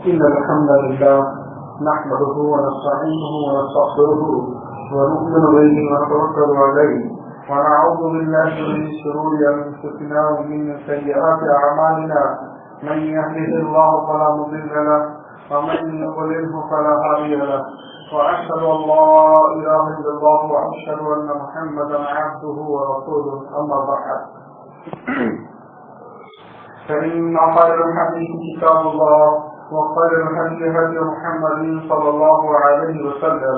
إن الحمد لله نحمده ونستعينه ونستغفره ونؤمن به ونتوكل عليه ونعوذ بالله من شرور أنفسنا ومن سيئات أعمالنا من يهده الله فلا مضل له ومن يضلله فلا هادي له وأشهد أن لا إله إلا الله وأشهد أن محمدا عبده ورسوله أما بعد فإن خير الحديث كتاب الله وخير الهدي هدي محمد صلى الله عليه وسلم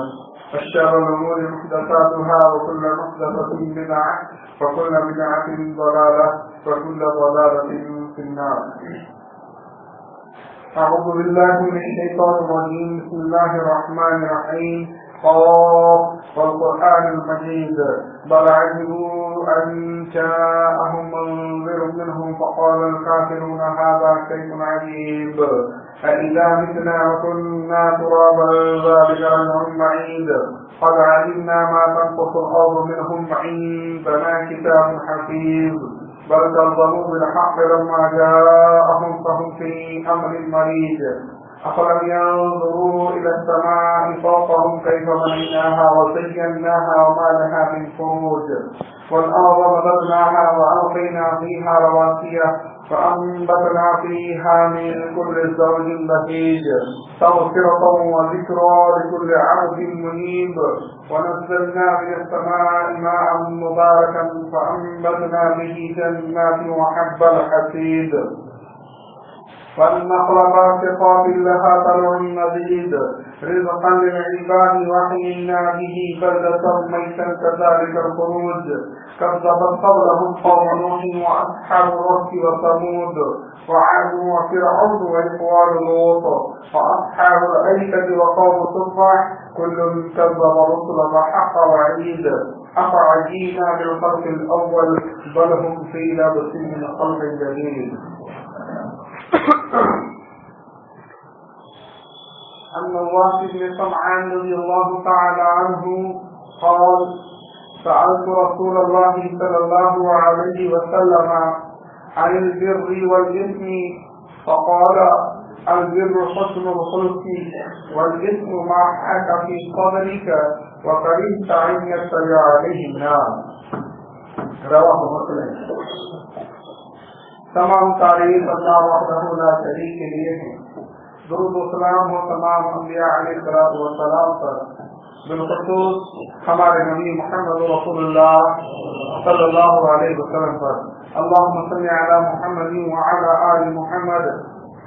وشر الأمور محدثاتها وكل محدثة بدعة وكل بدعة ضلالة وكل ضلالة في النار. أعوذ بالله من الشيطان الرجيم. بسم الله الرحمن الرحيم. والقرآن المجيد بل عجبوا أن جاءهم منذر منهم فقال الكافرون هذا شيء عجيب أإذا متنا وكنا ترابا ذلك رجع بعيد قد علمنا ما تنقص الأرض منهم عندنا كتاب حفيظ بل كذبوا بالحق لما جاءهم فهم في أمر مريج أفلم ينظروا إلى السماء فوقهم كيف بنيناها وزيناها وما لها من فروج والأرض مددناها وألقينا فيها رواسي فأنبتنا فيها من كل زوج بهيج تغفرة وذكرى لكل عبد منيب ونزلنا من السماء ماء مباركا فأنبتنا به جنات وحب الحصيد فالنخل باسقات لها طلع نضيد رزقا للعباد وحيينا به بلدة ميتا كذلك الخروج كذبت قبلهم قوم نوح وأصحاب الرس وثمود وعاد وفرعون وإخوان لوط وأصحاب الأيكة وقوم تبع كل كذب الرسل فحق وعيد أفعجينا بالخلق الأول بل هم في لبس من خلق جديد. عن نواس بن سمعان رضي الله تعالى عنه قال سألت رسول الله صلى الله عليه وسلم عن البر والإثم فقال البر حسن الخلق والإثم ما حاك في صدرك وكرهت أن يطلع عليه الناس. رواه مسلم. تمام تعریف اللہ وحدہ لا شریک کے لیے ہیں. درود و سلام ہو تمام انبیاء علیہ الصلوۃ والسلام پر، بالخصوص ہمارے نبی محمد رسول اللہ صلی اللہ علیہ وسلم پر. اللهم صل على محمد وعلى آل محمد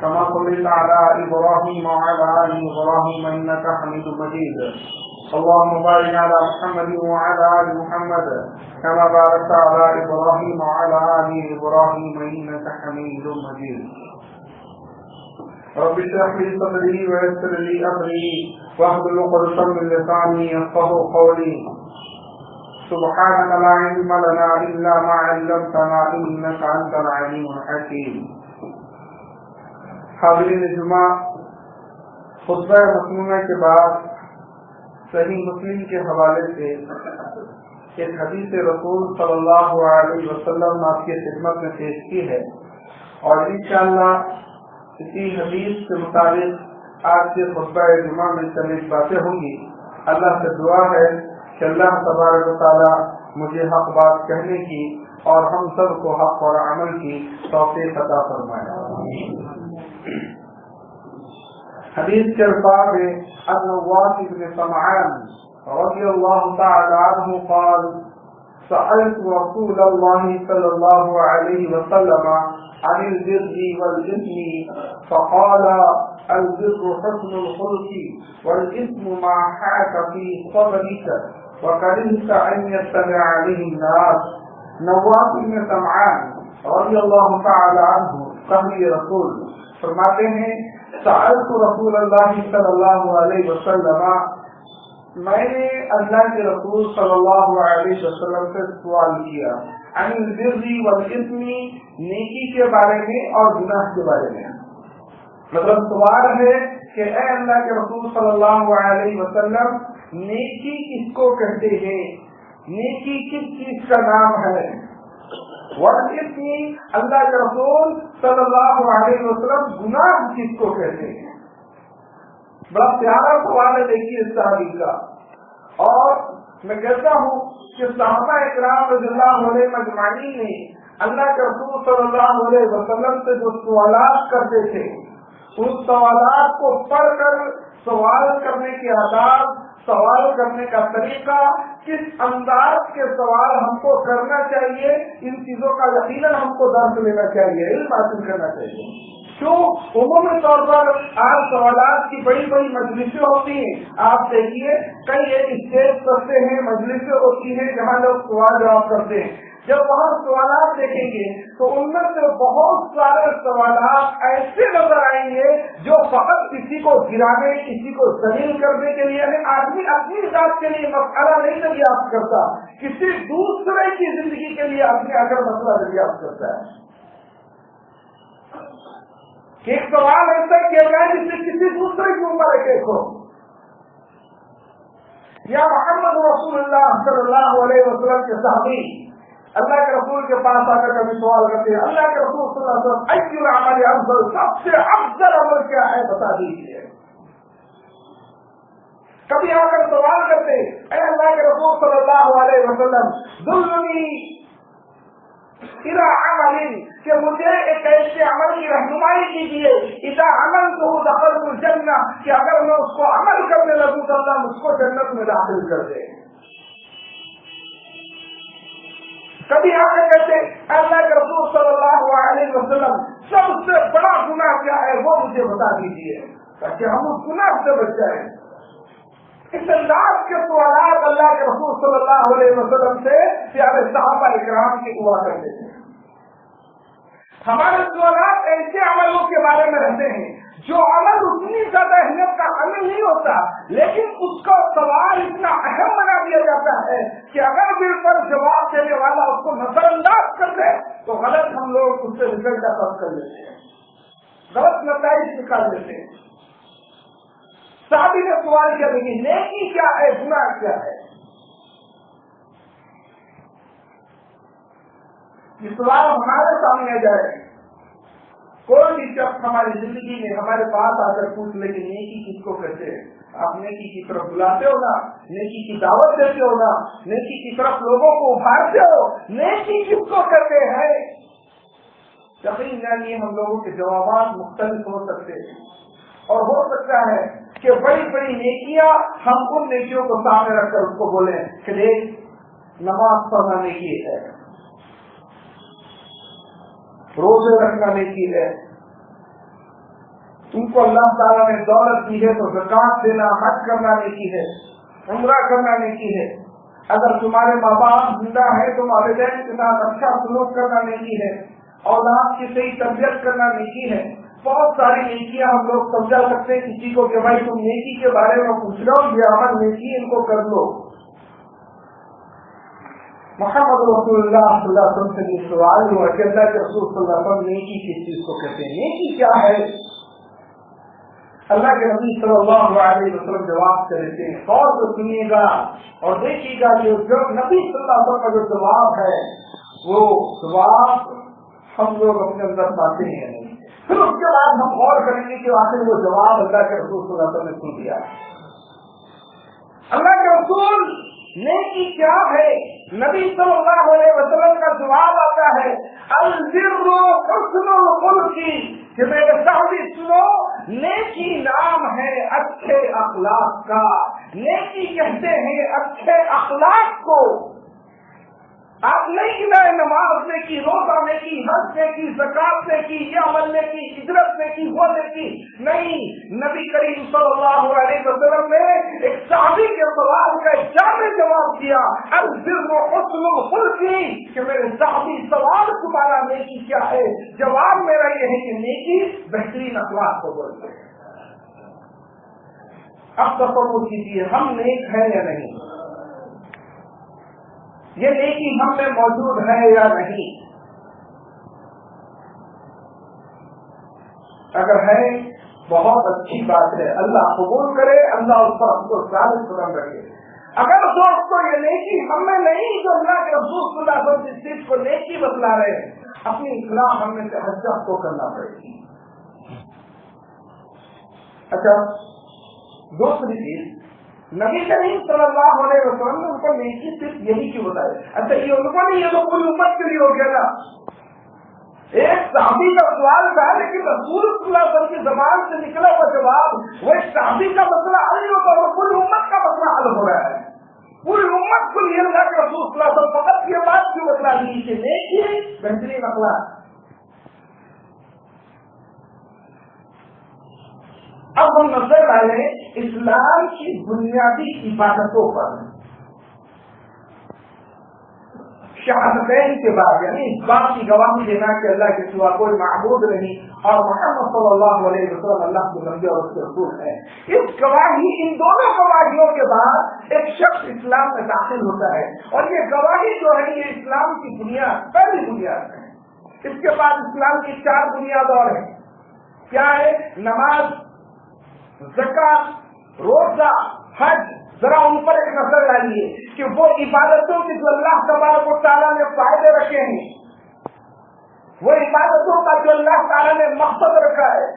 كما صليت على إبراهيم وعلى آل إبراهيم إنك حميد مجيد. اللهم بارك على محمد وعلى آل محمد كما باركت على إبراهيم وعلى آل إبراهيم إنك حميد مجيد. رب اشرح لي صدري ويسر لي أمري واحلل عقدة من لساني يفقهوا قولي. سبحانك لا علم لنا إلا ما علمتنا إنك أنت العليم الحكيم. حاضرین جمعہ، خطبہ مسنونہ کے بعد صحیح مسلم کے حوالے سے ایک حدیث رسول صلی اللہ علیہ وسلم نے آپ کی خدمت میں پیش کی ہے، اور انشاءاللہ اسی حدیث کے مطابق آج کے خطبہ جمعہ میں چند باتیں ہوں گی. اللہ سے دعا ہے کہ اللہ تبارک و تعالی مجھے حق بات کہنے کی اور ہم سب کو حق اور عمل کی توفیق عطا فرمائے. حدیث کے الفاظ ہے عن نواس بن سمعان رضی اللہ تعالی عنہ قال سألت رسول الله صلى الله عليه وسلم عن البر والإثم فقال البر حسن الخلق والإثم ما حاك في صدرك وكرهت أن يطلع عليه الناس. نواس بن سمعان رضی اللہ تعالی عنہ صحابی رسول فرماتے ہیں سألت رسول اللہ صلی اللہ علیہ وسلم، میں نے اللہ کے رسول صلی اللہ علیہ وسلم سے سوال کیا عن البر والإثم، نیکی کے بارے میں اور گناہ کے بارے میں. مطلب سوال ہے کہ اے اللہ کے رسول صلی اللہ علیہ وسلم، نیکی کس کو کہتے ہیں، نیکی کس چیز کا نام ہے، والإثم اللہ کے رسول صلی اللہ علیہ وسلم گناہ کس کو کہتے ہیں. بڑا پیارا سوال ہے دیکھیے اس صحابی کا. اور میں کہتا ہوں کہ صحابہ اکرام رضی اللہ علیہ مجمعین نے اللہ کے رسول صلی اللہ علیہ وسلم سے جو سوالات کرتے تھے ان سوالات کو پڑھ کر سوال کرنے کے آداب، سوال کرنے کا طریقہ، کس انداز کے سوال ہم کو کرنا چاہیے، ان چیزوں کا یقیناً ہم کو درس لینا چاہیے، علم حاصل کرنا چاہیے. کیوں عمومی طور پر آج سوالات کی بڑی بڑی مجلسیں ہوتی ہیں. آپ دیکھیے کئی ایک اسٹیج کرتے ہیں، مجلسیں ہوتی ہیں جہاں لوگ سوال جواب کرتے ہیں. جب وہاں سوالات دیکھیں گے تو ان میں سے بہت سارے سوالات ایسے نظر آئیں گے جو فقط کسی کو گرانے، کسی کو ذلیل کرنے کے لیے، یعنی آدمی اپنی ذات کے لیے مسئلہ نہیں دریافت کرتا، کسی دوسرے کی زندگی کے لیے اپنے اگر مسئلہ دریافت کرتا ہے. ایک سوال ایسا کیا گیا جس سے کسی دوسرے کے اوپر ایک ہو. یا محمد رسول اللہ صلی اللہ علیہ وسلم کے صحابی اللہ کے رسول کے پاس آ کر کبھی سوال کرتے ہیں، اللہ کے رسول صلی اللہ علیہ وسلم ای العمل افضل، سب سے افضل عمل کیا ہے بتا دیجیے. کبھی آ کر سوال کرتے اے اللہ کے رسول صلی اللہ علیہ وسلم دلنی الی عمل، کہ مجھے ایک ایسے عمل کی رہنمائی کیجیے اذا عملتہ دخلت الجنہ، کہ اگر میں اس کو عمل کرنے لگوں تو اللہ مجھ کو جنت میں داخل کر دے. کبھی آ کر کہتے اللہ کے رسول صلی اللہ علیہ وسلم سب سے بڑا گناہ کیا ہے وہ مجھے بتا دیجیے تاکہ ہم اس گناہ سے بچ جائیں. اس انداز کے سوالات اللہ کے رسول صلی اللہ علیہ وسلم سے پیارے صحابہ اکرام کے ہوا کرتے تھے. ہمارے سوالات ایسے عملوں کے بارے میں رہتے ہیں جو عمل اتنی زیادہ اہمیت کا عمل نہیں ہوتا، لیکن اس کا سوال اتنا اہم بنا دیا جاتا ہے کہ اگر دل پر جواب دینے والا اس کو نظر انداز کر دے تو غلط ہم لوگ اس سے رزلٹ کا فرق کر لیتے ہیں، غلط نتائج نکال دیتے ہیں. صحابی نے سوال کیا لیکن نیکی کیا ہے، گناہ کیا ہے. یہ سوال ہمارے سامنے آ جائے. کوئی بھی شخص ہماری زندگی میں ہمارے پاس آ کر پوچھ لے کہ نیکی کس کو کہتے ہیں، آپ نیکی کی طرف بلاتے ہو نا، نیکی کی دعوت دیتے ہو نا، نیکی کی طرف لوگوں کو ابھارتے ہو، نیکی کس کو کہتے ہیں، یقیناً ہم لوگوں کے جوابات مختلف ہو سکتے ہیں. اور ہو سکتا ہے کہ بڑی بڑی نیکیاں ہم ان نیکیوں کو سامنے رکھ کر اس کو بولیں کہ دیکھ نماز پڑھنا نیکی ہے، روزے رکھنا نیکی ہے، تم کو اللہ تعالیٰ نے دولت دی ہے تو زکات دینا، حج کرنا نیکی ہے، عمرہ کرنا نیکی ہے، اگر تمہارے ماں باپ زندہ ہے تو والدین کے ساتھ اچھا سلوک کرنا نیکی ہے، اولاد کی صحیح تربیت کرنا نیکی ہے. بہت ساری نیکیاں ہم لوگ سمجھا سکتے ہیں کسی کو کہ بھائی تم نیکی کے بارے میں پوچھ رہے ہو، یہ عمل نیکی ان کو کر لو. محمد رسول اللہ صلی اللہ علیہ وسلم سے یہ سوال ہوا کہ اللہ کے رسول صلی اللہ علیہ وسلم نیکی کس چیز کو کہتے ہیں، نیکی کیا ہے. اللہ کے نبی صلی اللہ علیہ وسلم جواب سے دیتے ہیں. غور سے سنیے گا اور دیکھیے گا کہ جو نبی صلی اللہ علیہ وسلم کا جو جواب ہے وہ جواب ہم لوگ اپنے اندر پاتے ہیں نہیں. پھر اس کے بعد ہم غور کریں گے کہ آخر وہ جواب اللہ کے رسول صلی اللہ علیہ وسلم نے سن دیا. اللہ کے رسول نیکی کیا ہے، نبی صلی اللہ علیہ وسلم کا جواب آتا ہے البر حسن الخلق، کہ میرے صحابی سنو، نیکی نام ہے اچھے اخلاق کا. نیکی کہتے ہیں اچھے اخلاق کو. آپ نہیں گنائے نماز نے کی، روزہ نے کی، حج نے کی، زکات نے کی، یہ عمل نے کی، ہجرت نے کی، وہ نے کی، نہیں. نبی کریم صلی اللہ علیہ وسلم نے ایک صحابی کے سوال کا ایک جامع جواب دیا البر حسن الخلق، کہ میرے صحابی سوال تمہارا نیکی کیا ہے، جواب میرا یہ ہے کہ نیکی بہترین اخلاق کو بولتے ہیں. اب تصور کیجیے ہم نیک ہیں یا نہیں، یہ نیکی ہم میں موجود ہے یا نہیں. اگر ہے بہت اچھی بات ہے، اللہ قبول کرے، اللہ اس پر ہم کو ثابت قدم رکھے. اگر دوستوں یہ نیکی ہم میں نہیں جو اللہ کے رسول صلی اللہ علیہ وسلم جس چیز کو نیکی بتلا رہے ہیں، اپنی اصلاح ہم میں سے حجت کو کرنا پڑے گی. اچھا دوسری چیز، نبی کریم صلی اللہ علیہ وسلم نے ان کو نیکی صرف یہی کیوں بتایا؟ اچھا یہ ان کو نہیں، یہ تو پوری امت کے لیے ہو گیا نا. ایک صحابی کا سوال تھا لیکن رسول صلی اللہ علیہ وسلم کی زبان سے نکلا ہوا جواب وہ ایک صحابی کا مسئلہ حل نہیں ہوتا، وہ پوری امت کا مسئلہ حل ہو رہا ہے. پوری امت کو یہ لگا کہ رسول صلی اللہ علیہ وسلم فقط یہ بات کیوں بتلا دی کہ نیکی بہترین اخلاق. اب ہم نظر ڈالیں اسلام کی بنیادی عبادتوں پر. شہادتین کے بعد یعنی اس بات کی گواہی دینا کہ اللہ کے سوا کوئی معبود نہیں اور محمد صلی اللہ علیہ وسلم اللہ کے بندے اور اس کے رسول ہے. اس گواہی، ان دونوں گواہیوں کے بعد ایک شخص اسلام میں داخل ہوتا ہے اور یہ گواہی جو ہے یہ اسلام کی بنیاد، پہلی بنیاد ہے. اس کے بعد اسلام کی 4 بنیاد اور ہیں. کیا ہے؟ نماز، زکات، روزہ، حج. ذرا ان پر ایک نظر ڈالیے کہ وہ عبادتوں کی جو اللہ تبارک و تعالیٰ نے فائدے رکھے ہیں، وہ عبادتوں کا جو اللہ تعالیٰ نے مقصد رکھا ہے،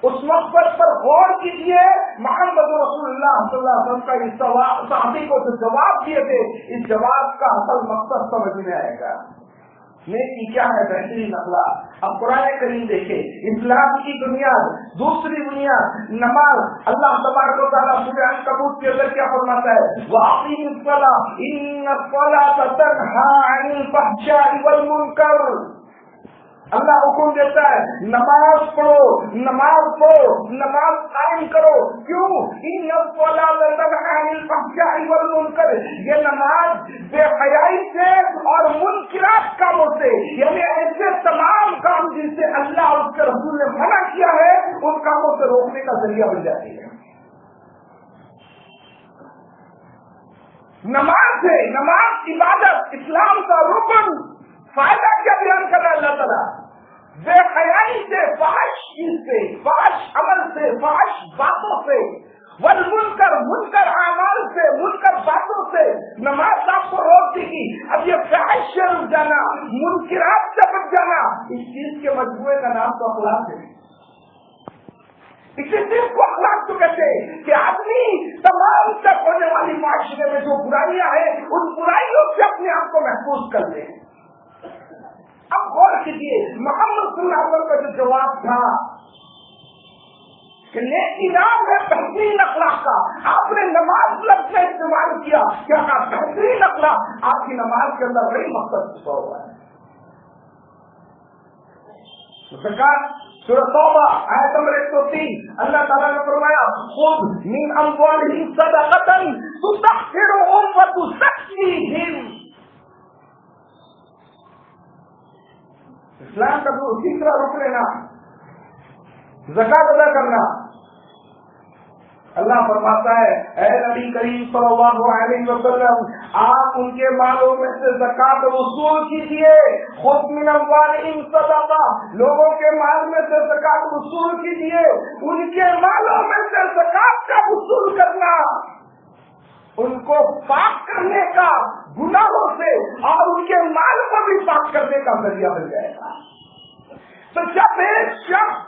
اس مقصد پر غور کیجیے. محمد رسول اللہ صلی اللہ علیہ وسلم کا اس صحابی کو جو جواب دیے تھے، اس جواب کا اصل مقصد سمجھ میں آئے گا. نیکی کیا ہے؟ بہترین اخلاق. اب قرآن کریم دیکھیں، اسلام کی بنیاد، دوسری بنیاد نماز. اللہ تبارک و تعالیٰ سورہ عنکبوت کے اندر کیا فرماتا ہے؟ وَأَقِیمُوا الصَّلَاةَ إِنَّ الصَّلَاةَ تَنْهَىٰ عَنِ الْفَحْشَاءِ وَالْمُنکَرِ. اللہ حکم دیتا ہے نماز پڑھو، نماز پڑھو، نماز قائم کرو. کیوں؟ ان الصلاۃ تنہی عن الفحشاء والمنکر. یہ نماز بے حیائی سے اور منکرات کاموں سے، یعنی ایسے تمام کام جن سے اللہ اور اس کے رسول نے منع کیا ہے ان کاموں سے روکنے کا ذریعہ بن جاتی ہے. نماز ہے، نماز عبادت، اسلام کا رکن. فائدہ کیا بیان کر رہا ہے اللہ تعالیٰ؟ بے حیائی سے، فحش چیز سے، فحش عمل سے، فحش باتوں سے، والمنکر، منکر اعمال سے، منکر باتوں سے نماز آپ کو روکتی کی. اب یہ فحش سے رک جانا، منکرات سے بچ جانا، اس چیز کے مجموعے کا نام تو اخلاق ہے. اسی چیز کو اخلاق تو کہتے ہیں کہ آدمی تمام تک ہونے والی معاشرے میں جو برائیاں ہیں ان برائیوں سے اپنے آپ کو محفوظ کر لیں. اب غور کیجیے محمد صلی اللہ علیہ وسلم کا جو جواب تھا کہ نیکی نام ہے بہترین اخلاق کا. آپ نے نماز لفظ میں استعمال کیا، کیا کہا؟ بہترین اخلاق. آپ کی نماز کے اندر وہی مقصد چھپا ہوا ہے. سورہ توبہ آیت نمبر 103 اللہ تعالیٰ نے فرمایا خذ من اموالہم صدقۃ تطہرھم وتزکیھم. اسلام کا جو تیسرا رکن لینا، زکات ادا کرنا. اللہ فرماتا ہے اے نبی کریم صلی اللہ علیہ وسلم آپ ان کے مالوں میں سے زکات وصول کیجیے. خذ من اموالہم صدقہ، لوگوں کے مال میں سے زکات وصول کیجیے. ان کے مالوں میں سے زکات کا وصول کرنا ان کو پاک کرنے کا، گناہوں سے اور ان کے مال کو بھی پاک کرنے کا ذریعہ بن جائے گا. تو جب ایک شخص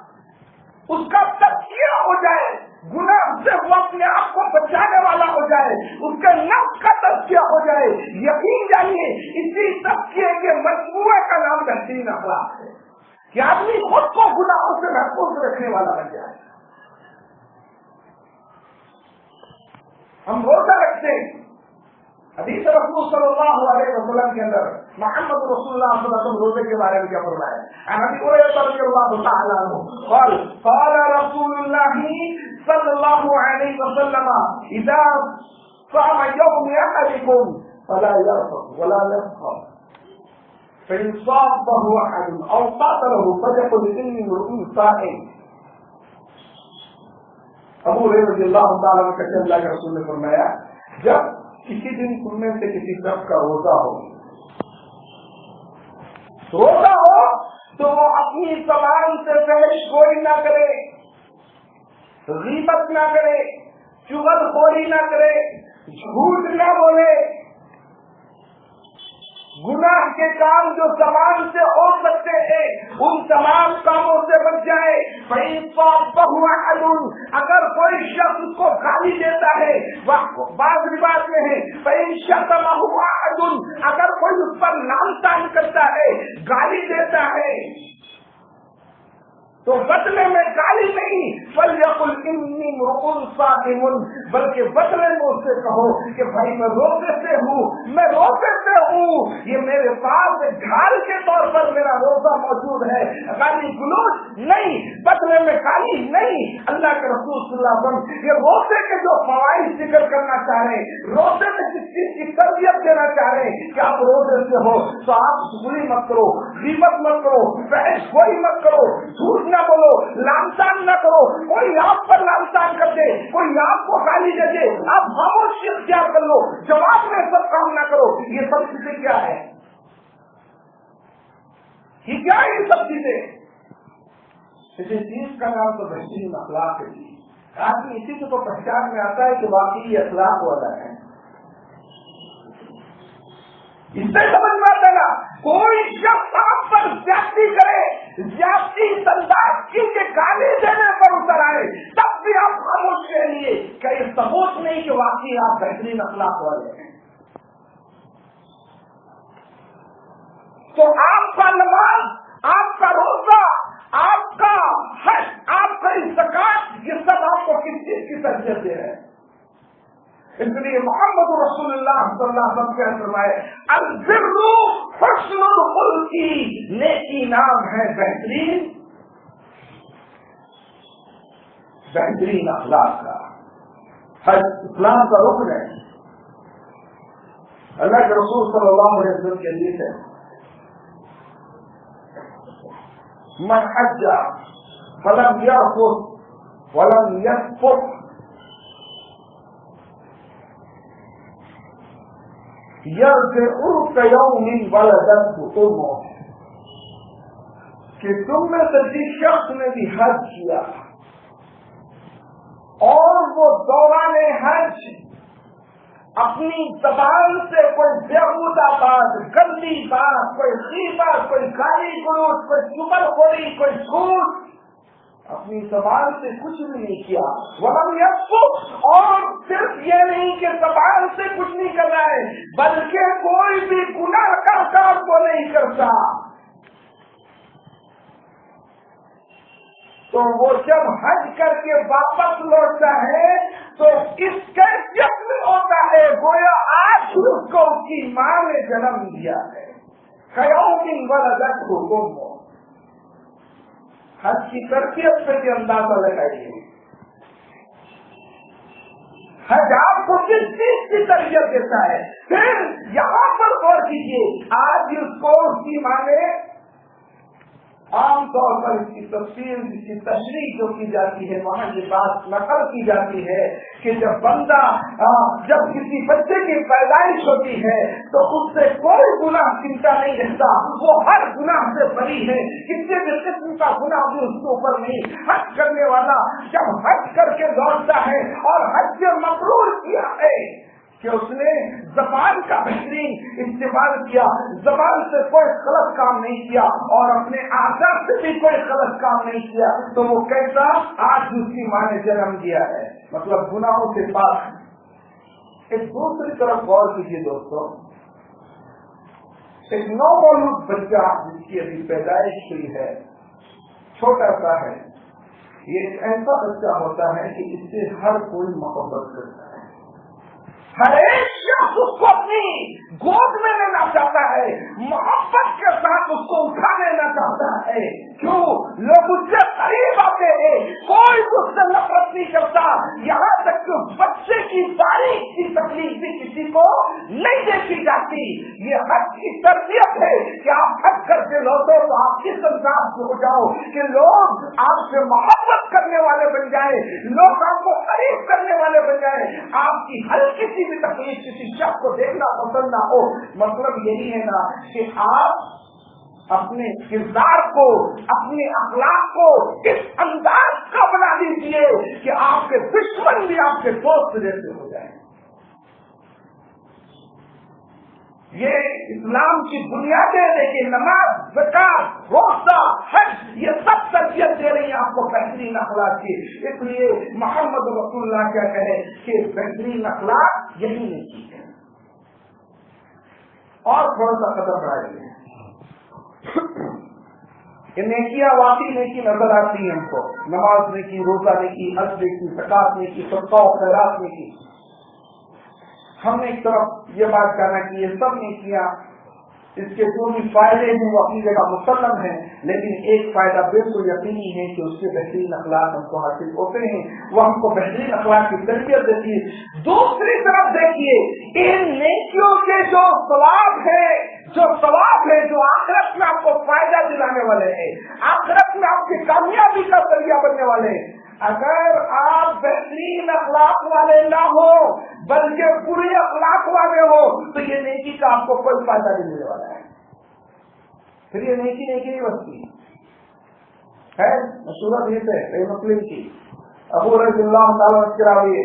اس کا تزکیہ ہو جائے، گناہ سے وہ اپنے آپ کو بچانے والا ہو جائے، اس کے نفس کا تزکیہ ہو جائے، یقین جانیے اسی تزکیے کے مجموعے کا نام بہترین اخلاق ہے کہ آدمی خود کو گناہوں سے محفوظ رکھنے والا بن جائے. ہم روزہ رکھتے ہیں. حدیث رسول صلی اللہ علیہ وسلم کے اندر محمد رسول اللہ صلی اللہ علیہ وسلم روزے کے بارے میں کیا فرمایا ہے؟ ابی ہریرہ رضی اللہ تعالی عنہ قال قال رسول اللہ صلی اللہ علیہ وسلم اذا صام يوم احدكم فلا يرفث ولا يسخر فإن صابه أحد أو قاتله فليقل إني امرؤ صائم. ابو ہریرہ رضی اللہ تعالی عنہ کہتے ہیں اللہ کے رسول نے فرمایا جب کسی دن تم میں سے کسی شخص کا روزہ ہو تو وہ اپنی زبان سے فحش گوئی نہ کرے، غیبت نہ کرے، چغل خوری نہ کرے، جھوٹ نہ بولے، گناہ کے کام جو زبان سے ہو سکتے ہیں ان تمام کاموں سے بچ جائے. اگر کوئی شخص اس کو گالی دیتا ہے, بعض روایت میں ہے اگر کوئی اس پر لعن طعن کرتا ہے, گالی دیتا ہے, تو بدلے میں گالی نہیں فلیقل انی امرؤ صائم, بلکہ بدلے میں اس سے کہو کہ بھائی میں روزے سے ہوں, یہ میرے پاس ڈھال کے طور پر میرا روزہ موجود ہے. گالی گلوچ نہیں, بدلے میں گالی نہیں. اللہ کے رسول صلی اللہ علیہ وسلم یہ روزے کے جو فوائد ذکر کرنا چاہ رہے ہیں, روزے میں جس چیز کی تربیت دینا چاہ رہے ہیں کہ آپ روزے سے ہو تو آپ چغلی مت کرو, غیبت مت کرو, بحث گوئی مت کرو, جھوٹ نہ بولو, لعن طعن نہ کرو. کوئی آپ پر لعن طعن کر دے, کوئی آپ کو گالی دے دے, آپ خاموشی اختیار کر لو, جواب میں سب کام نہ کرو. یہ سب چیزیں کیا ہے؟ یہ کیا ہے یہ سب چیزیں؟ کسی چیز کا نام تو بہترین اخلاق ہے. آدمی اسی سے تو پہچان میں آتا ہے کہ واقعی یہ اخلاق والا ہے. اس سے سمجھ میں آتا ہے نا, کوئی شخص آپ پر زیادتی کرے, زیادتی انداز کی کہ گالی دینے پر اتر آئے, تب بھی آپ خاموش رہیے. کیا یہ ثبوت نہیں کہ واقعی آپ بہترین اخلاق والے ہیں؟ تو آپ کا نماز, آپ کا روزہ, آپ کا حج, آپ کا زکات, یہ سب آپ کو کس چیز کی تربیت دے رہے ہیں؟ اس لیے محمد رسول اللہ صلی اللہ علیہ وسلم نے فرمایا البر حسن الخلق, نیکی نام ہے بہترین اخلاق کا. حج اسلام کا رکن ہے. اللہ کے رسول صلی اللہ علیہ وسلم کے حدیث ہے, من حج فلم يرفث ولم يسفك يرجع كيوم ولدته امه, کہ تم میں سے جس شخص نے بھی حج کیا اور وہ دوران حج اپنی زبان سے کوئی بےہودہ بات, گندی بات, کوئی غیبت, کوئی گالی گلوچ, کوئی چغلخوری, کوئی جھوٹ, اپنی زبان سے کچھ بھی نہیں کیا. ولم یسفک, اور صرف یہ نہیں کہ زبان سے کچھ نہیں کر رہا ہے, بلکہ کوئی بھی گناہ کا کام کو نہیں کرتا, تو وہ جب حج کر کے واپس لوٹتا ہے تو اس کیفیت میں ہوتا ہے گویا آج اس کو اس کی ماں نے جنم دیا ہے. قیوم ولدته امه. حج کی تربیت پہ بھی اندازہ لگائیے, حج آپ کو کس چیز کی تربیت دیتا ہے. پھر یہاں پر غور کیجیے, آج اس کو اس کی ماں نے عام طور پر اس کی تفصیل, اس کی تشریح جو کی جاتی ہے وہاں یہ بات نقل کی جاتی ہے کہ جب بندہ جب کسی بچے کی پیدائش ہوتی ہے تو اس سے کوئی گناہ چنتا نہیں رہتا, وہ ہر گناہ سے بری ہے, کسی بھی قسم کا گناہ بھی اس کے اوپر نہیں. حج کرنے والا جب حج کر کے لوٹتا ہے اور حج سے مبرور کیا ہے کہ اس نے زبان کا بہترین استعمال کیا, زبان سے کوئی غلط کام نہیں کیا اور اپنے اعضاء سے بھی کوئی غلط کام نہیں کیا, تو وہ کیسا آج اس کی ماں نے جنم دیا ہے, مطلب گناہوں سے پاک. ایک دوسری طرف غور کیجیے دوستوں, ایک نومولود بچہ جس کی ابھی پیدائش ہوئی ہے, چھوٹا سا ہے, یہ ایک ایسا بچہ ہوتا ہے کہ اس سے ہر کوئی محبت کرتا ہے, ہر ایک شخص اس کو اپنی گود میں لینا چاہتا ہے, محبت کے ساتھ اس کو اٹھا لینا چاہتا ہے. کیوں؟ لوگ اس سے قریب آتے ہیں, کوئی اس سے نفرت نہیں کرتا, یہاں تک کہ بچے کی باریک سی تکلیف بھی کسی کو نہیں دیکھی جاتی. یہ حج کی تربیت ہے کہ آپ حج کر کے لوٹو تو آپ کس انداز سے ہو جاؤ کہ لوگ آپ سے محبت کرنے والے بن جائیں, لوگ آپ کو قریب کرنے والے بن جائیں, آپ کی ہر کسی بھی تکلیف کسی شخص کو دیکھنا پسند نہ ہو. مطلب یہی ہے نا کہ آپ اپنے کردار کو, اپنے اخلاق کو اس انداز کا بنا دیجیے کہ آپ کے دشمن بھی آپ کے دوست جیسے ہو جائیں. یہ اسلام کی بنیادیں دیکھیں، نماز، زکات، روزہ، حج، یہ سب تربیت دے رہی ہے آپ کو بہترین اخلاق کی۔ اس لیے محمد رسول اللہ کیا کہے کہ بہترین اخلاق یہی نہیں ہے۔ اور تھوڑا سا قدم بڑھائیے، یہ نیکیاں واقعی نیکی نظر آتی ہیں ہم کو، نماز نے کی، روزہ نے کی، حج نے کی، زکات نے کی، صدقہ و خیرات نے کی۔ ہم نے ایک طرف یہ بات کرنا کہ یہ سب نیکیاں، اس کے جو بھی فائدے ہیں وہ اپنی جگہ مسلم ہیں، لیکن ایک فائدہ بالکل یقینی ہے کہ اس کے بہترین اخلاق ہم کو حاصل ہوتے ہیں، وہ ہم کو بہترین اخلاق کی تربیت دیتی ہے۔ دوسری طرف دیکھیے، ان نیکیوں کے جو ثواب ہے، جو آخرت میں آپ کو فائدہ دلانے والے ہیں، آخرت میں آپ کی کامیابی کا ذریعہ بننے والے ہیں، اگر آپ بہترین اخلاق والے نہ ہو بلکہ برے اخلاق والے ہو تو یہ نیکی کا آپ کو کوئی فائدہ نہیں ملنے والا ہے، پھر یہ نیکی نہیں بنتی ہے۔ مشہور حدیث ہے مسلم کی، ابو رضی اللہ تعالیٰ عنہ راوی،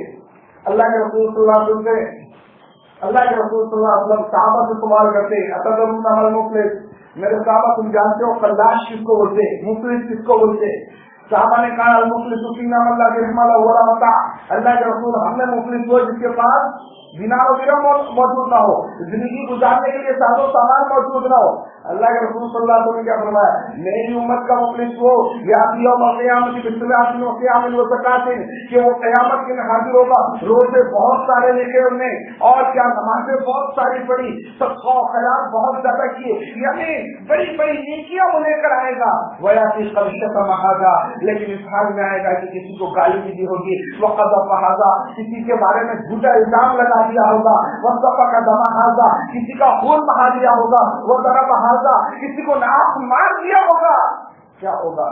اللہ کے رسول صلی اللہ علیہ وسلم سے صحابہ سے سوال کرتے، اتدرون ما المفلس، میرے صحابہ تم جانتے ہو خلاص کس کو بولتے، مفلس کس کو بولتے؟ صحابہ نے کہا المفلس فینا من لا درہم له ولا متاع، اللہ کے رسول ہم نے مفلس وہ جس کے پاس دینار و درہم موجود نہ ہو، زندگی گزارنے کے لیے ساز و سامان موجود نہ ہو۔ اللہ کے رسول صلی اللہ علیہ وسلم نے کیا فرمایا، میری امت کا مفلس وہ یاتی یوم القیامت بالصلاۃ وصیام وزکات، کہ وہ قیامت کے دن حاضر ہوگا، روزے بہت سارے لکھے ان نے، اور کیا نمازیں بہت ساری پڑھی، صدقہ و خیرات بہت زیادہ کیے، یعنی بڑی بڑی نیکیاں وہ لے کر آئے گا، ویاتی قبیحۃ مہذا، لیکن اس حال میں آئے گا کہ کسی کو گالی بھی دی ہوگی، وقذف ھذا، کسی کے بارے میں جھوٹا الزام لگا دیا ہوگا، وسفک دم ھذا، کسی کا خون بہا دیا ہوگا، وضرب ھذا، کسی کو ناک مار دیا ہوگا، کیا ہوگا؟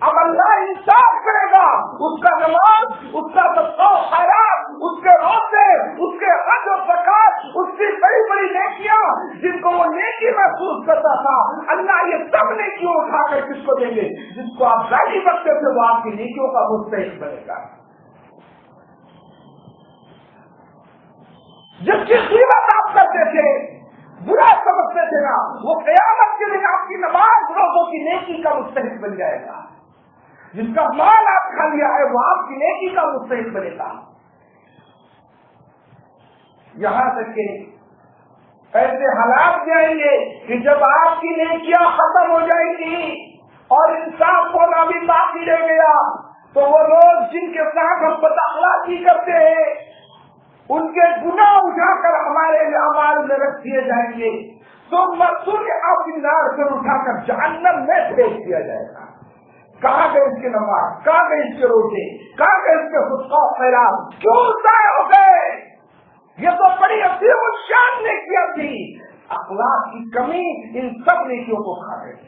اب اللہ انصاف کرے گا، اس کا نماز، اس کا صدقہ و خیرات، اس کے روزے، اس کے حج و زکات، اس کی بڑی بڑی نیکیاں جن کو وہ نیکی محسوس کرتا تھا، اللہ یہ سب نیکیوں اٹھا کر کس کو دیں گے؟ جس کو آپ گالی بکتے تھے وہ آپ کی نیکیوں کا مستحق بنے گا، جس کی قیمت آپ کرتے تھے، برا سمجھتے تھے نا، وہ قیامت کے دن آپ کی نماز روزوں کی نیکی کا مستحق بن جائے گا، جس کا مال آپ کھا لیا ہے وہ آپ کی نیکی کا مستحق بنے گا۔ یہاں تک کہ ایسے حالات بھی آئیں گے کہ جب آپ کی نیکیاں ختم ہو جائیں گی اور انصاف ہونا بھی باقی رہ گیا تو وہ لوگ جن کے ساتھ ہم بد اخلاقی کرتے ہیں ان کے گناہ اٹھا کر ہمارے اعمال میں رکھ دیے جائیں گے، تو مرسول آپ نار سے اٹھا کر جہنم میں پھینک دیا جائے گا۔ کہاں گئے اس کے نماز، کہاں گئے اس کے روزے، کہاں گئے اس کے صدقہ و خیرات، کیوں ضائع ہو گئے؟ یہ تو بڑی عظیم الشان نیکیاں تھی، اخلاق کی کمی ان سب نیکیوں کو کھا گئی۔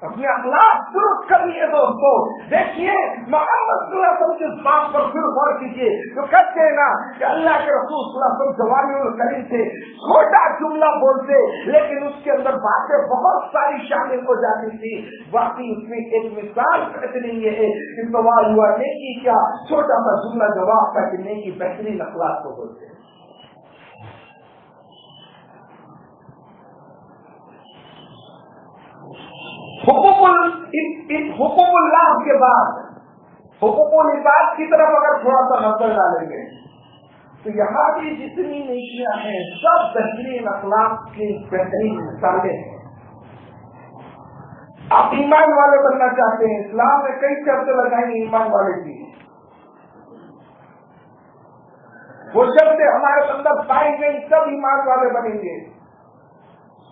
اپنے اخلاق درست کریے دوستو۔ دیکھیے محمد صلی اللہ علیہ وسلم کی اس بات پر پھر غور کیجیے، جو کہتے ہیں نا کہ اللہ کے رسول صلی اللہ علیہ وسلم جوامع الکلم تھے، چھوٹا جملہ بولتے لیکن اس کے اندر باتیں بہت ساری شامل ہو جاتی تھی۔ باقی اس میں ایک مثال بہترین یہ ہے کہ سوال ہوا نیکی کیا، چھوٹا سا جملہ جواب کا کہ نیکی بہترین اخلاق کو بولتے ہیں۔ حقوق اللہ کے بعد حقوق العباد کی طرف اگر تھوڑا سا نظر ڈالیں گے تو یہاں بھی جتنی نیکیاں ہیں سب بہترین اخلاق کی بہترین مثالیں ہیں۔ آپ ایمان والے بننا چاہتے ہیں، اسلام نے کئی شرطیں لگائی ایمان والے کی، وہ شرطیں ہمارے اندر پائی گئی سب ایمان والے بنیں گے۔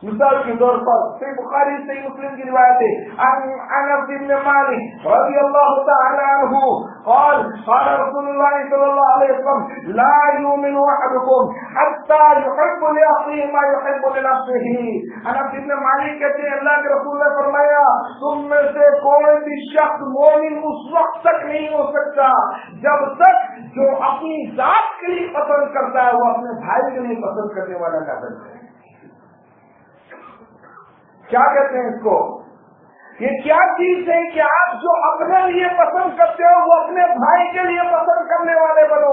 مثال کے طور پر صحیح بخاری صحیح مسلم کی روایت ہے، انس بن مالک رضی اللہ تعالی عنہ قال قال رسول اللہ صلی اللہ علیہ وسلم لا يؤمن احدكم حتى يحب لاخيه ما يحب لنفسه۔ انس بن مالک کہتے ہیں اللہ کے رسول نے فرمایا تم میں سے کوئی بھی شخص مومن اس وقت تک نہیں ہو سکتا جب تک جو اپنی ذات کے لیے پسند کرتا ہے وہ اپنے بھائی کے لیے پسند کرنے والا نہ بنے۔ کیا کہتے ہیں اس کو؟ یہ کیا چیز ہے کہ آپ جو اپنے لیے پسند کرتے ہو وہ اپنے بھائی کے لیے پسند کرنے والے بنو۔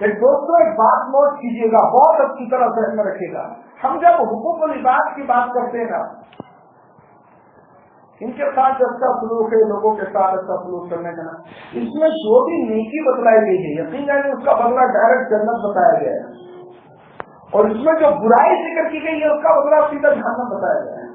دوستوں ایک بات نوٹ کیجیے گا، بہت اچھی طرح ذہن میں رکھے گا، ہم جب حقوق العباد کی بات کرتے ہیں نا، ان کے ساتھ اچھا سلوک ہے، لوگوں کے ساتھ اچھا سلوک کرنے کا نا، اس میں جو بھی نیکی بتلائی گئی ہے یقیناً اس کا بدلہ ڈائریکٹ جنت بتایا گیا ہے، اور اس میں جو برائی ذکر کی گئی ہے اس کا بدلہ سیدھا جہنم بتایا گیا ہے۔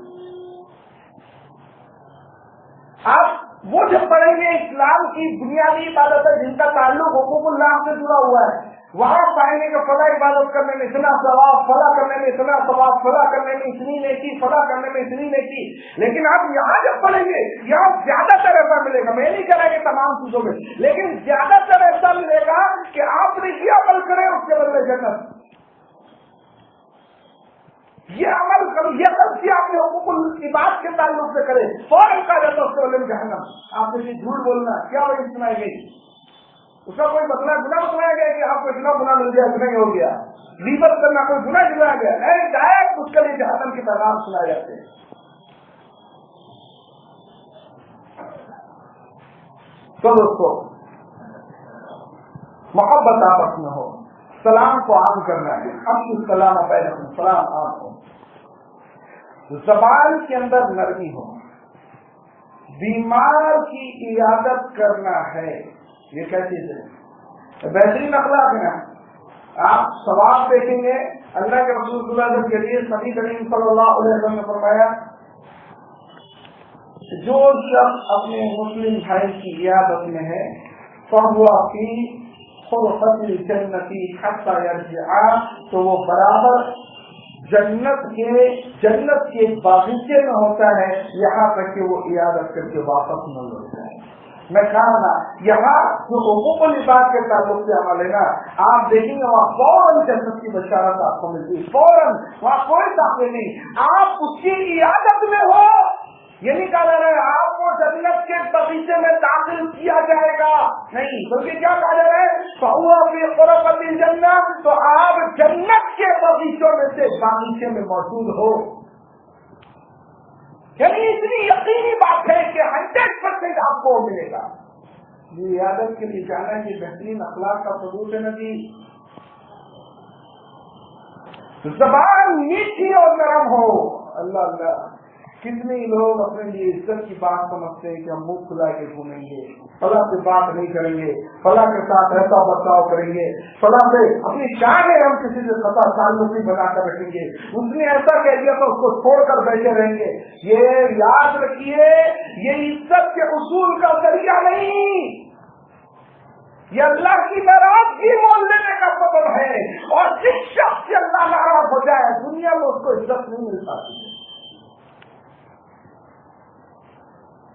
آپ وہ جب پڑھیں گے اسلام کی بنیادی عبادت ہے جن کا تعلق حقوق اللہ سے جڑا ہوا ہے، وہاں پائیں گے کہ فلاں عبادت کرنے میں اتنا ثواب، فلاں کرنے میں اتنا ثواب، فلاں کرنے میں اتنی نیکی، فلاں کرنے میں اتنی نیکی۔ لیکن آپ یہاں جب پڑھیں گے یہاں زیادہ تر ایسا ملے گا، میں نہیں کہہ رہا کہ تمام چیزوں میں، لیکن زیادہ تر ایسا ملے گا کہ آپ نے یہ عمل کریں اس کے بدلے جنت، یہ عمل کرو، یہ غلطی آپ نے حقوق العباد کے تعلق سے کرے، فوراً کہا جاتا ہے اس کے بدلے میں جہنم۔ آپ نے یہ جھوٹ بولنا کیا وجہ سنائی گئی، اس کا کوئی بدلہ گناہ سنایا گیا کہ آپ کو اتنا گناہ مل گیا اتنا ہی ہو گیا، غیبت کرنا کوئی گناہ سنایا گیا نہیں، ڈائریکٹ اس کے لیے جہنم کے پیغام سنائے جاتے ہیں۔ تو دوستو محبت آپس میں ہو، سلام کو عام کرنا ہے، اب السلام بینکم، سلام عام ہو، زبان کے اندر نرمی ہو، بیمار کی عیادت کرنا ہے، یہ کیا چیز ہے؟ بہترین اخلاق ہے۔ آپ ثواب دیکھیں گے، اللہ کے رسول صلی اللہ علیہ وسلم کے لیے نبی کریم صلی اللہ علیہ وسلم نے فرمایا جو شخص اپنے مسلم بھائی کی عیادت میں ہے فہو فی خلقۃ الجنۃ حتی یرجع، تو وہ برابر جنت کے ایک باغیچے میں ہوتا ہے یہاں تک کہ وہ عیادت کر کے واپس نہ لوٹتا ہے۔ میں کہا نا یہاں جو حقوق العباد کے تعلق سے عمل ہے نا، آپ دیکھیں گے وہاں فوراً جنت کی بشارت آپ کو ملتی ہے، فوراً، وہاں کوئی دعوے نہیں، آپ اس کی عیادت میں ہو، یہ نہیں کہا جا رہا ہے آپ کو جنت کے باغیچے میں داخل کیا جائے گا، نہیں، بلکہ کیا کہا جا رہا ہے فہو فی خلقۃ الجنۃ، تو آپ جنت کے باغیچوں میں سے باغیچے میں موجود ہو، یعنی اتنی یقینی بات ہے کہ 100% آپ کو ملے گا۔ یہ عیادت کے لیے جانا یہ بہترین اخلاق کا ثبوت ہے نا جی۔ زبان میٹھی اور نرم ہو، اللہ اللہ، کتنے لوگ اپنے لیے عزت کی بات سمجھتے ہیں کہ ہم منہ کھلا کے گھومیں گے، فلاں سے بات نہیں کریں گے، فلاں کے ساتھ ایسا برتاؤ کریں گے، فلاں سے اپنی شان ہے ہم کسی سے قطع تعلق نہیں بنا کر رکھیں گے، اس نے ایسا کہہ دیا تو اس کو چھوڑ کر بیٹھے رہیں گے۔ یہ یاد رکھیے یہ عزت کے اصول کا ذریعہ نہیں، یہ اللہ کی ناراضگی مول لینے کا سبب ہے، اور جس شخص سے اللہ ناراض ہو جائے دنیا میں اس کو عزت نہیں مل پاتی۔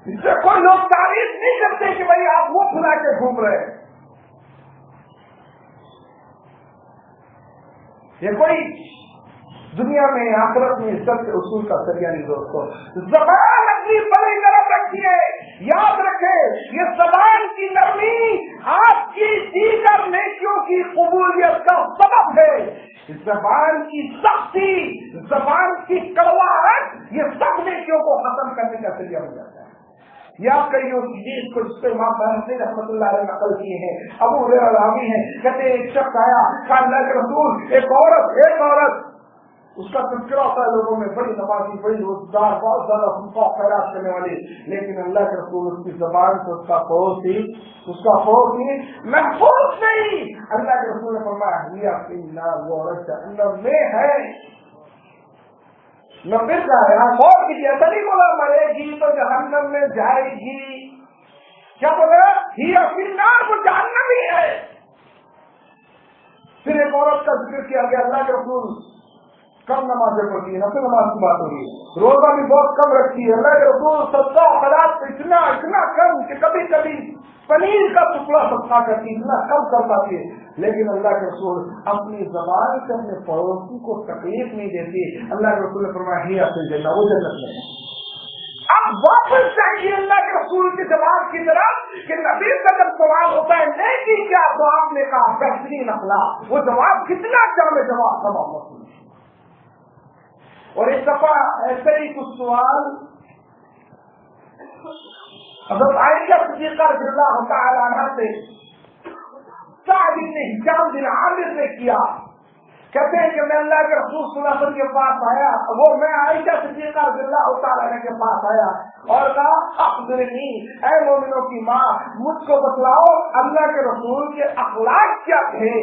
اس سے کوئی لوگ تعریف نہیں کرتے کہ بھائی آپ وہ کھلا کے گھوم رہے ہیں، یہ کوئی دنیا میں آخرت میں عزت کے اصول کا ذریعہ نہیں دوستوں۔ زبان اپنی بڑی نرم رکھیے، یاد رکھیں یہ زبان کی نرمی آپ کی دیگر نیکیوں کی قبولیت کا سبب ہے، زبان کی سختی، زبان کی کڑواہٹ یہ سب نیکیوں کو ختم کرنے کا ذریعہ ہو جاتا ہے۔ یہ آپ کا یہ چیز کو جس پہ امام بہنسی رحمۃ اللہ علیہ نقل کیے ہیں، ابو ہریرہ راوی ہیں، کہتے ہیں ایک شخص آیا کہا اللہ کے رسول ایک عورت اس کا تذکرہ ہوتا ہے لوگوں میں، بڑی نمازی، بڑی روزگار، بہت زیادہ صدقہ خیرات کرنے والی، لیکن اللہ کے رسول اس کی زبان سے اس کا خوف تھی محفوظ نہیں۔ اللہ کے رسول نے فرمایا وہ عورت جہنم میں ہے، میں پھر کہا غور کیجیے، ایسا نہیں بولا مرے گی تو جہنم میں جائے گی، کیا بولا ہی اپنی نار کو جہنم ہی ہے۔ پھر ایک عورت کا ذکر کیا گیا، اللہ کے رسول کم نمازیں پڑھتی ہے، نفل نماز کی بات ہو رہی ہے، روزہ بھی بہت کم رکھتی ہے، اللہ کے رسول صدقہ خیرات اتنا کم کہ کبھی کبھی پنیر کا ٹکڑا صدقہ کرتی، اتنا کم کر پاتی ہے، لیکن اللہ کے رسول اپنی زبان سے اپنے پڑوسی کو تکلیف نہیں دیتی۔ اللہ کے رسول نے فرمایا ہی اپنی جنت، وہ جنت میں ہے۔ اب واپس چاہیے اللہ کے رسول کے جواب کی طرف کہ نبی کا جب سوال ہوتا ہے نیکی کیا، تو آپ نے کہا بہترین اخلاق، وہ جواب کتنا جامع جواب تھا محمد۔ اور ایک دفعہ ایسے ہی کچھ سوال حضرت عائشہ صدیقہ رضی اللہ تعالی عنہا سے سعد بن ہشام بن عامر نے کیا. کہتے ہیں کہ میں اللہ کے رسول صلی اللہ علیہ وسلم کے پاس آیا, وہ میں عائشہ صدیقہ رضی اللہ تعالیٰ عنہ کے پاس آیا اور کہا اخبرنی, اے مومنوں کی ماں مجھ کو بتلاؤ اللہ کے رسول کے اخلاق کیا تھے.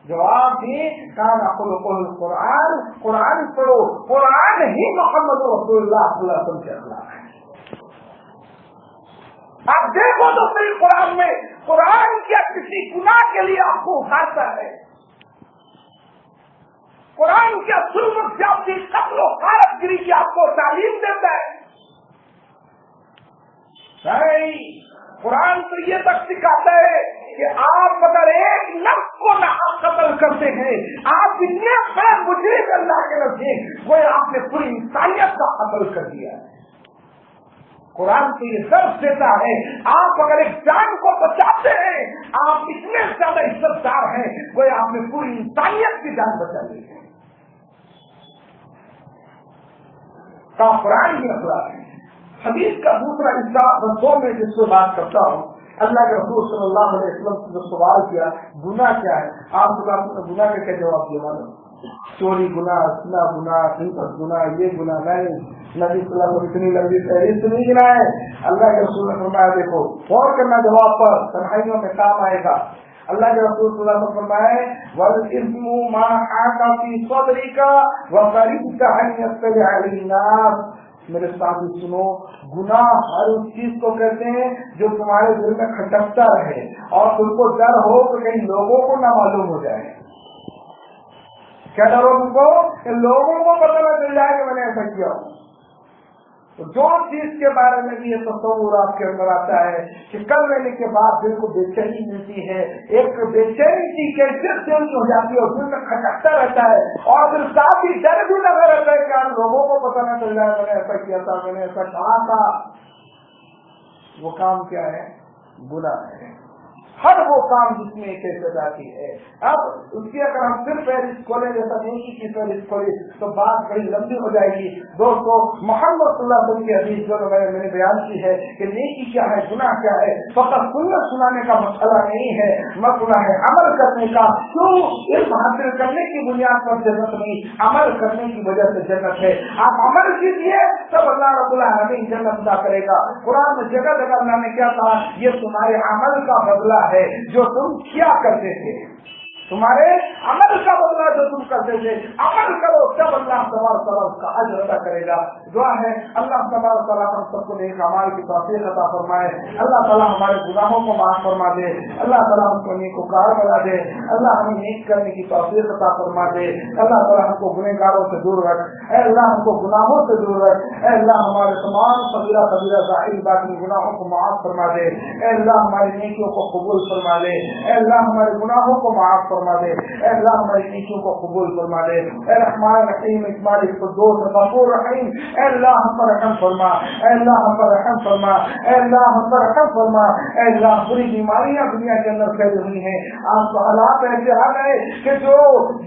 جواب دی کان خلق القرآن, قرآن پڑھو, قرآن ہی محمد رسول اللہ صلی اللہ علیہ وسلم کے اخلاق ہے. آپ دیکھو تو صحیح قرآن میں قرآن کیا کسی گناہ کے لیے آپ کو اٹھاتا ہے, قرآن کیا ظلم زیادتی قتل و غارت گری کی آپ کو تعلیم دیتا ہے. نہیں, قرآن تو یہ تک سکھاتا ہے کہ آپ اگر ایک نفس کو نہ قتل کرتے ہیں آپ اتنے بڑے مجرم اللہ کے نزدیک وہ آپ نے پوری انسانیت کا قتل کر دیا ہے. قرآن کو یہ درس دیتا ہے آپ اگر ایک جان کو بچاتے ہیں آپ اتنے زیادہ عزت دار ہیں وہ آپ نے پوری انسانیت کی جان بچا لی ہے. قرآن کی اخلاق ہے. حدیث کا دوسرا حصہ دو میں جس سے بات کرتا ہوں, اللہ کے رسول صلی اللہ علیہ وسلم نے جو سوال کیا گناہ کیا ہے, آپ گناہ کا کیا جواب دیا معلوم؟ چوری گناہ, سنا گناہ, غیبت گناہ, یہ گناہ نہیں. نبی صلی اللہ علیہ وسلم اتنی لمبی فہرست نہیں گنائے. اللہ کے رسول نے فرمایا دیکھو غور کرنا جواب پر, تنہائیوں میں کام آئے گا. اللہ کے رسول صلی اللہ علیہ وسلم فرمائے وَالْإِثْمُ مَا حَاكَ فِي صَدْرِكَ وَقَرِبْتَ أَنْ يَطَّلِعَ عَلَيْهِ النَّاسُ. میرے ساتھ سنو, گناہ ہر اس چیز کو کہتے ہیں جو تمہارے دل میں کھٹکتا رہے اور تم کو ڈر ہو کہ کہیں لوگوں کو نہ معلوم ہو جائے. کیا ڈر ہو تم کو کہ لوگوں کو پتہ نہ چل جائے کہ میں نے ایسا کیا. تو جو چیز کے بارے میں بھی یہ تصور آپ کے اندر آتا ہے کہ کل لینے کے بعد دل کو بے چینی ملتی ہے, ایک بے چینی کی کیفیت دل ہو جاتی ہے اور دل میں کھٹکتا رہتا ہے اور پھر ساتھ ہی ڈر بھی لگا رہتا ہے کہ آپ لوگوں کو پتہ نہ چل جائے میں نے ایسا کیا تھا, میں نے ایسا کہا تھا. وہ کام کیا ہے؟ گناہ ہے. ہر وہ کام جس میں کیفیت آتی ہے. اب اس کی اگر ہم صرف فہرست کھولیں جیسا نیکی کی فہرست کھولیں تو بات بڑی لمبی ہو جائے گی. دوستو محمد صلی اللہ علیہ وسلم کی حدیث جو میں نے بیان کی ہے کہ نیکی کیا ہے, گناہ کیا ہے, فقط سنت سنانے کا مسئلہ نہیں ہے, مسئلہ ہے عمل کرنے کا. کیوں علم حاصل کرنے کی بنیاد پر جنت نہیں, عمل کرنے کی وجہ سے جنت ہے. آپ عمل کیجیے تب اللہ رب العالمین جنت عطا کرے گا. قرآن میں جگہ جگہ اللہ نے کیا کہا, یہ تمہارے عمل کا بدلہ ہے جو تم کیا کرتے تھے, تمہارے عمل کا بدلہ جو تم کرتے تھے. عمل کرو تب اللہ تبارک و تعالیٰ اس کا اجر عطا کرے گا. دعا ہے اللہ تبارک و تعالیٰ ہم سب کو نیک اعمال کی توفیق عطا فرمائے. اللہ تعالیٰ ہمارے گناہوں کو معاف فرما دے. اللہ تعالیٰ ہم کو نیکوکار بنا دے. اللہ ہمیں نیک کرنے کی توفیق عطا فرما دے. اللہ تعالیٰ ہم کو گنہگاروں سے دور رکھ. اے اللہ ہم کو گناہوں سے دور رکھ. اے اللہ ہمارے تمام صغیرہ کبیرہ ظاہر باطنی گناہوں کو معاف فرما دے. اے اللہ ہماری نیکیوں کو قبول فرما لے. اے اللہ ہمارے گناہوں کو معاف فرما دے. اے اللہ ہماری نیکیوں کو قبول فرما دے. اے رحمان رحیم اجمالی قدوس غفور رحیم, اے اللہ ہم پر رحم فرما. اے اللہ ہم پر رحم فرما. اے اللہ ہم پر رحم فرما. اے اللہ بری بیماریاں دنیا کے اندر پھیلی ہوئی ہیں. آج تو حالات ایسے آ گئے کہ جو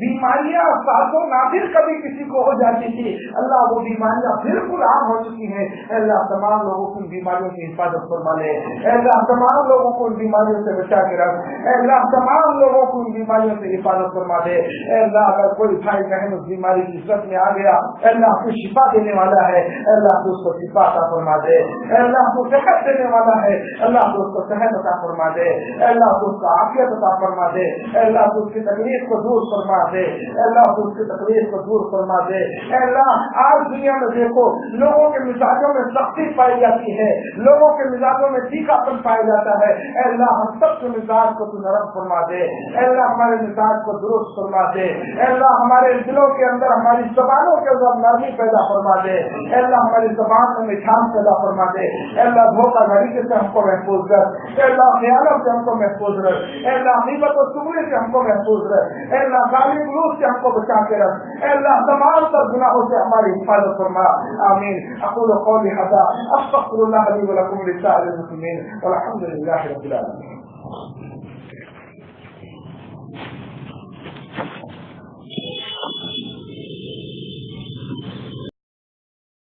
بیماریاں ساتوں نادر کبھی کسی کو ہو جاتی تھی, اللہ وہ بیماریاں بالکل عام ہو چکی ہیں. اے اللہ تمام لوگوں کو ان بیماریوں کی حفاظت فرما لے. اے اللہ تمام لوگوں کو ان بیماریوں سے بچا کے رکھ. اے اللہ تمام لوگوں کو ان بیماریوں سے حفاظت فرما دے. اے اللہ اگر کوئی بھائی بہن اس بیماری کی صورت میں آ گیا, اے اللہ تو شفا دینے والا ہے. اے اللہ تو اس کو شفا عطا فرما دے. اے اللہ تو صحت دینے والا ہے. اللہ تو اس کو صحت عطا فرما دے. اے اللہ تو اس کو عافیت عطا فرما دے. اے اللہ تو اس کی تکلیف کو دور فرما دے. اے اللہ تو اس کی تکلیف کو دور فرما دے. اے اللہ آج دنیا میں دیکھو لوگوں کے مزاجوں میں سختی پائی جاتی ہے, لوگوں کے مزاجوں میں تیکھا پن پایا جاتا ہے. اے اللہ ہم سب کے مزاج کو تو نرم فرما دے. اے اللہ ہمارے مزاج کو درست فرما دے. اے اللہ ہمارے دلوں کے اندر, ہماری زبانوں کے اندر نرمی پیدا فرما دے. اے اللہ ہماری زبان میں مٹھاس پیدا فرما دے. اے اللہ دھوکہ دھڑی سے ہم کو محفوظ رکھ. اے اللہ خیانت سے ہم کو محفوظ رکھ. اے اللہ غیبت و چغلی سے ہم کو محفوظ رکھ. اے اللہ گالی گلوچ سے ہم کو بچا کے رکھ. اے اللہ تمام تر گناہوں سے ہماری حفاظت فرما. آمین. اقول قولی ھذا استغفر اللہ لی ولکم ولسائر المسلمین والحمد للہ رب العالمین.